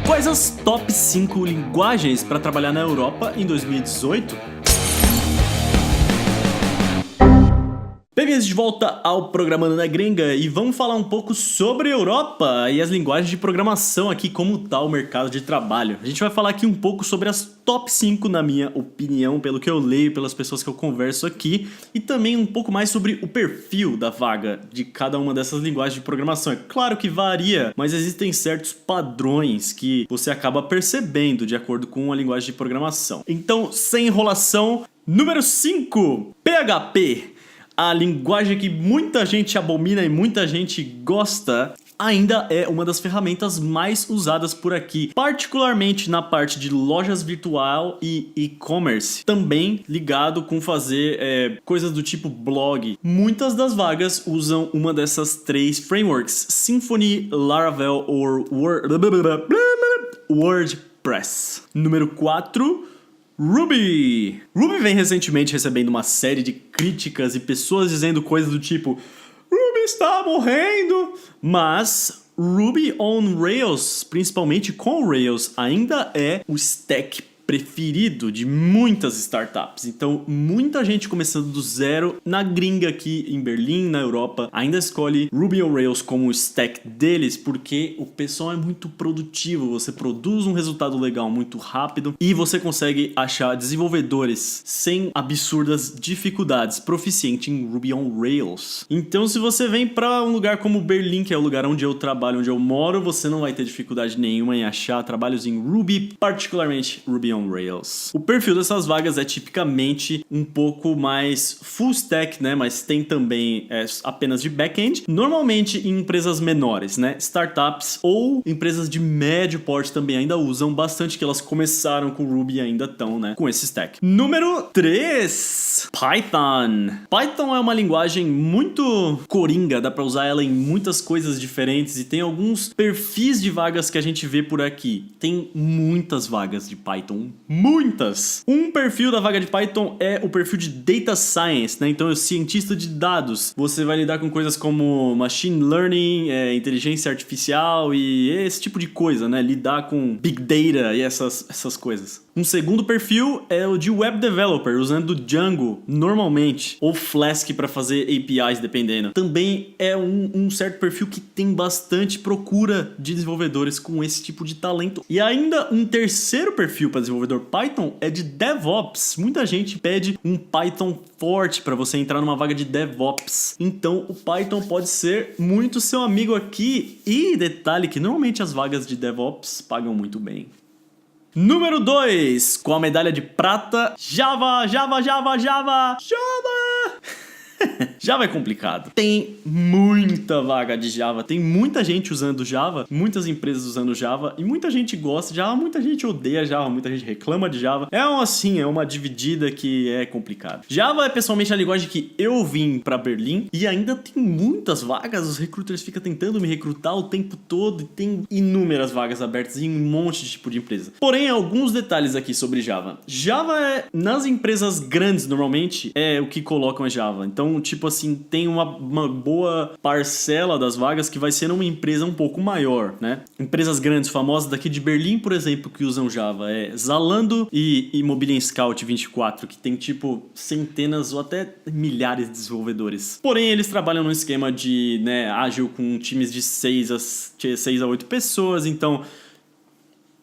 Quais as top 5 linguagens para trabalhar na Europa em 2018? Bem-vindos de volta ao Programando na Gringa e vamos falar um pouco sobre a Europa e as linguagens de programação aqui, como está o mercado de trabalho. A gente vai falar aqui um pouco sobre as top 5, na minha opinião, pelo que eu leio, pelas pessoas que eu converso aqui, e também um pouco mais sobre o perfil da vaga de cada uma dessas linguagens de programação. É claro que varia, mas existem certos padrões que você acaba percebendo de acordo com a linguagem de programação. Então, sem enrolação, número 5, PHP. A linguagem que muita gente abomina e muita gente gosta ainda é uma das ferramentas mais usadas por aqui, particularmente na parte de lojas virtual e e-commerce, também ligado com fazer coisas do tipo blog. Muitas das vagas usam uma dessas três frameworks: Symfony, Laravel ou WordPress. Número 4, Ruby. Ruby vem recentemente recebendo uma série de críticas e pessoas dizendo coisas do tipo Ruby está morrendo, mas Ruby on Rails, principalmente com Rails, ainda é o stack preferido de muitas startups. Então, muita gente começando do zero na gringa aqui em Berlim, na Europa, ainda escolhe Ruby on Rails como o stack deles porque o pessoal é muito produtivo, você produz um resultado legal muito rápido e você consegue achar desenvolvedores sem absurdas dificuldades, proficiente em Ruby on Rails. Então, se você vem para um lugar como Berlim, que é o lugar onde eu trabalho, onde eu moro, você não vai ter dificuldade nenhuma em achar trabalhos em Ruby, particularmente Ruby on Rails. O perfil dessas vagas é tipicamente um pouco mais full stack, né? Mas tem também apenas de back-end, normalmente em empresas menores, né? Startups ou empresas de médio porte também ainda usam bastante, que elas começaram com Ruby e ainda estão, né, com esse stack. Número 3, Python. Python é uma linguagem muito coringa, dá pra usar ela em muitas coisas diferentes e tem alguns perfis de vagas que a gente vê por aqui. Tem muitas vagas de Python, muitas! Um perfil da vaga de Python é o perfil de Data Science, né? Então é o cientista de dados. Você vai lidar com coisas como Machine Learning, inteligência artificial e esse tipo de coisa, né? Lidar com Big Data e essas coisas. Um segundo perfil é o de Web Developer, usando Django normalmente, ou Flask para fazer APIs, dependendo. Também é um certo perfil que tem bastante procura de desenvolvedores com esse tipo de talento. E ainda um terceiro perfil para desenvolvedor Python é de DevOps. Muita gente pede um Python forte para você entrar numa vaga de DevOps. Então o Python pode ser muito seu amigo aqui. E detalhe que normalmente as vagas de DevOps pagam muito bem. Número 2, com a medalha de prata, Java. Java é complicado. Tem muita vaga de Java, tem muita gente usando Java, muitas empresas usando Java e muita gente gosta de Java, muita gente odeia Java, muita gente reclama de Java. É uma dividida que é complicado. Java é pessoalmente a linguagem que eu vim pra Berlim e ainda tem muitas vagas, os recruiters ficam tentando me recrutar o tempo todo e tem inúmeras vagas abertas em um monte de tipo de empresa. Porém, alguns detalhes aqui sobre Java. Java nas empresas grandes, normalmente, é o que colocam é Java. Então, tipo assim, tem uma boa parcela das vagas que vai ser numa empresa um pouco maior, né? Empresas grandes, famosas daqui de Berlim, por exemplo, que usam Java é Zalando e Immobilien Scout 24, que tem tipo centenas ou até milhares de desenvolvedores. Porém, eles trabalham num esquema de, né, ágil com times de 6 a 8 pessoas, então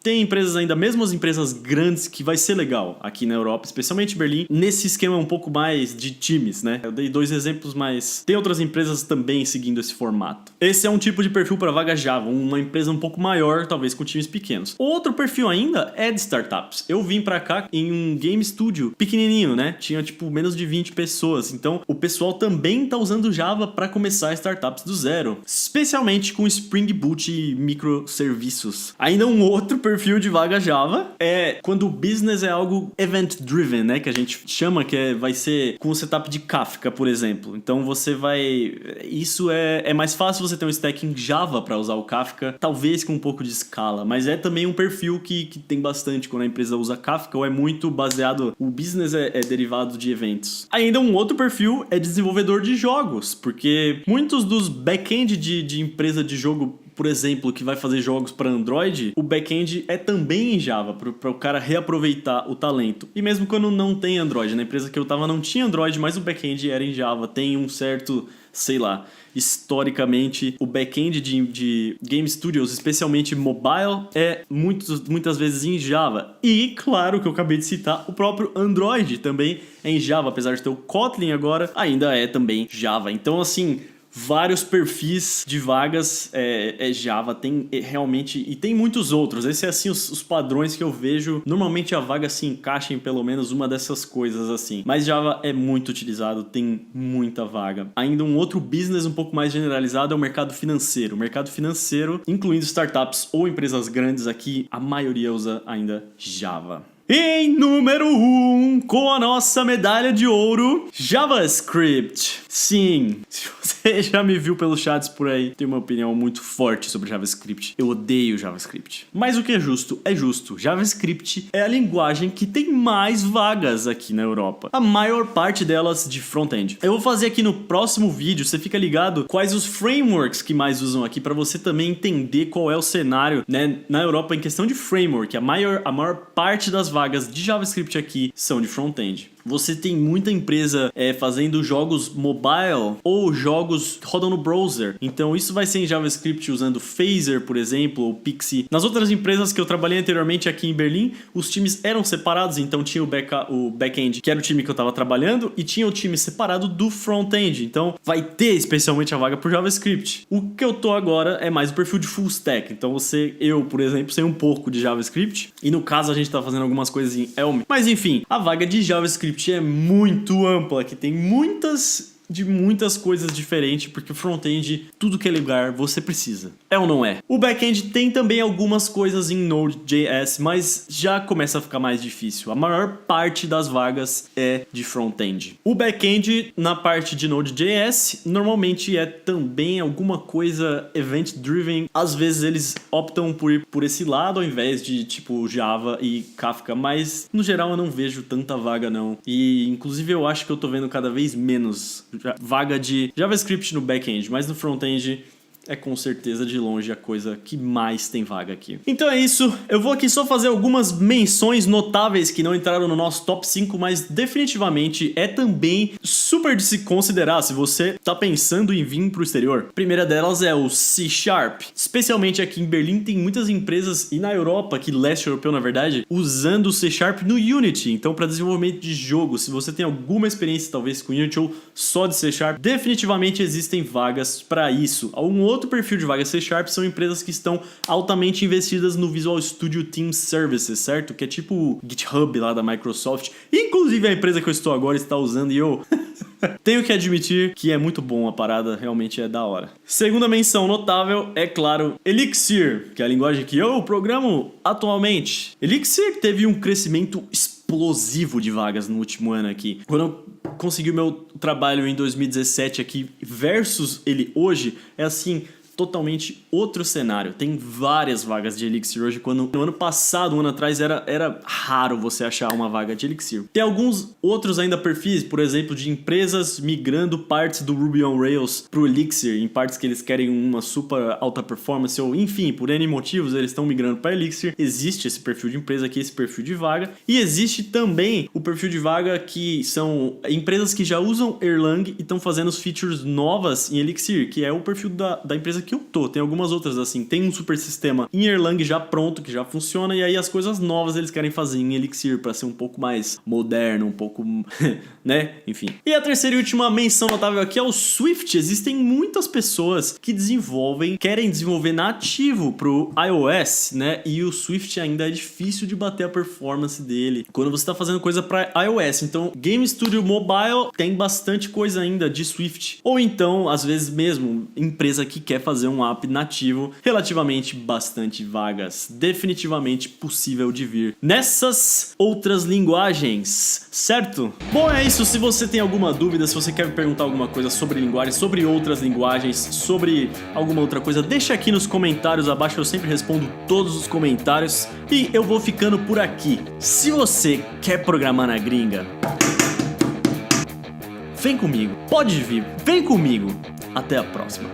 tem empresas ainda, mesmo as empresas grandes, que vai ser legal aqui na Europa, especialmente Berlim, nesse esquema um pouco mais de times, né? Eu dei 2 exemplos, mas tem outras empresas também seguindo esse formato. Esse é um tipo de perfil para vaga Java, uma empresa um pouco maior, talvez com times pequenos. Outro perfil ainda é de startups. Eu vim pra cá em um game studio pequenininho, né? Tinha tipo menos de 20 pessoas, então o pessoal também tá usando Java para começar startups do zero, especialmente com Spring Boot e microserviços. Ainda um outro perfil de vaga Java é quando o business é algo event-driven, né? Que a gente chama que vai ser com o setup de Kafka, por exemplo. Então você vai... Isso é mais fácil você ter um stack em Java para usar o Kafka, talvez com um pouco de escala, mas é também um perfil que tem bastante quando a empresa usa Kafka, ou é muito baseado... O business é derivado de eventos. Ainda um outro perfil é desenvolvedor de jogos, porque muitos dos back-end de empresa de jogo por exemplo, que vai fazer jogos para Android, o back-end é também em Java, para o cara reaproveitar o talento. E mesmo quando não tem Android, na empresa que eu tava não tinha Android, mas o back-end era em Java, tem um certo, sei lá, historicamente o back-end de Game Studios, especialmente mobile, é muitas vezes em Java. E claro que eu acabei de citar, o próprio Android também é em Java, apesar de ter o Kotlin agora, ainda é também Java. Então assim, vários perfis de vagas é Java, tem realmente, e tem muitos outros. Esses assim os padrões que eu vejo. Normalmente a vaga se encaixa em pelo menos uma dessas coisas assim. Mas Java é muito utilizado, tem muita vaga. Ainda um outro business um pouco mais generalizado é o mercado financeiro. O mercado financeiro, incluindo startups ou empresas grandes aqui, a maioria usa ainda Java. Em número 1, com a nossa medalha de ouro, JavaScript. Sim, se você já me viu pelos chats por aí, tenho uma opinião muito forte sobre JavaScript. Eu odeio JavaScript. Mas o que é justo, é justo. JavaScript é a linguagem que tem mais vagas aqui na Europa. A maior parte delas de front-end. Eu vou fazer aqui no próximo vídeo, você fica ligado quais os frameworks que mais usam aqui, para você também entender qual é o cenário, né, na Europa em questão de framework. A maior parte das vagas de JavaScript aqui são de front-end. Você tem muita empresa fazendo jogos mobile ou jogos rodando no browser. Então isso vai ser em JavaScript usando Phaser, por exemplo, ou Pixie. Nas outras empresas que eu trabalhei anteriormente aqui em Berlim, os times eram separados. Então tinha o back-end, que era o time que eu estava trabalhando, e tinha o time separado do front-end. Então vai ter especialmente a vaga por JavaScript. O que eu tô agora é mais o perfil de full stack. Então eu, por exemplo, sei um pouco de JavaScript. E no caso a gente tá fazendo algumas coisas em Elm. Mas enfim, a vaga de JavaScript é muito ampla, que tem muitas coisas diferentes, porque o front-end, tudo que é lugar, você precisa. É ou não é? O back-end tem também algumas coisas em Node.js, mas já começa a ficar mais difícil. A maior parte das vagas é de front-end. O back-end, na parte de Node.js, normalmente é também alguma coisa event-driven. Às vezes eles optam por ir por esse lado, ao invés de tipo Java e Kafka, mas no geral eu não vejo tanta vaga não. E inclusive eu acho que eu tô vendo cada vez menos vaga de JavaScript no back-end, mas no front-end é com certeza de longe a coisa que mais tem vaga aqui. Então é isso, eu vou aqui só fazer algumas menções notáveis que não entraram no nosso top 5, mas definitivamente é também super de se considerar se você tá pensando em vir pro exterior. A primeira delas é o C#, especialmente aqui em Berlim tem muitas empresas, e na Europa, aqui leste europeu na verdade, usando o C# no Unity. Então para desenvolvimento de jogo, se você tem alguma experiência talvez com Unity ou só de C#, definitivamente existem vagas para isso. Outro perfil de vaga C# são empresas que estão altamente investidas no Visual Studio Team Services, certo? Que é tipo o GitHub lá da Microsoft. Inclusive a empresa que eu estou agora está usando e eu tenho que admitir que é muito bom a parada, realmente é da hora. Segunda menção notável é, claro, Elixir, que é a linguagem que eu programo atualmente. Elixir teve um crescimento explosivo de vagas no último ano aqui. Quando eu consegui o meu trabalho em 2017 aqui versus ele hoje, é assim, totalmente outro cenário. Tem várias vagas de Elixir hoje, quando no ano passado, um ano atrás, era raro você achar uma vaga de Elixir. Tem alguns outros ainda perfis, por exemplo, de empresas migrando partes do Ruby on Rails pro Elixir, em partes que eles querem uma super alta performance, ou enfim, por N motivos, eles estão migrando para Elixir. Existe esse perfil de empresa aqui, esse perfil de vaga, e existe também o perfil de vaga que são empresas que já usam Erlang e estão fazendo features novas em Elixir, que é o perfil da empresa que eu tô. Tem algumas outras assim, tem um super sistema em Erlang já pronto, que já funciona, e aí as coisas novas eles querem fazer em Elixir para ser um pouco mais moderno, um pouco, né? Enfim. E a terceira e última menção notável aqui é o Swift. Existem muitas pessoas que querem desenvolver nativo pro iOS, né? E o Swift ainda é difícil de bater a performance dele quando você tá fazendo coisa para iOS. Então, Game Studio Mobile tem bastante coisa ainda de Swift. Ou então, às vezes mesmo, empresa que quer fazer um app nativo, relativamente bastante vagas. Definitivamente possível de vir nessas outras linguagens, certo? Bom, é isso. Se você tem alguma dúvida, se você quer me perguntar alguma coisa sobre linguagem, sobre outras linguagens, sobre alguma outra coisa, deixa aqui nos comentários abaixo, eu sempre respondo todos os comentários. E eu vou ficando por aqui. Se você quer programar na gringa, vem comigo, pode vir, vem comigo. Até a próxima.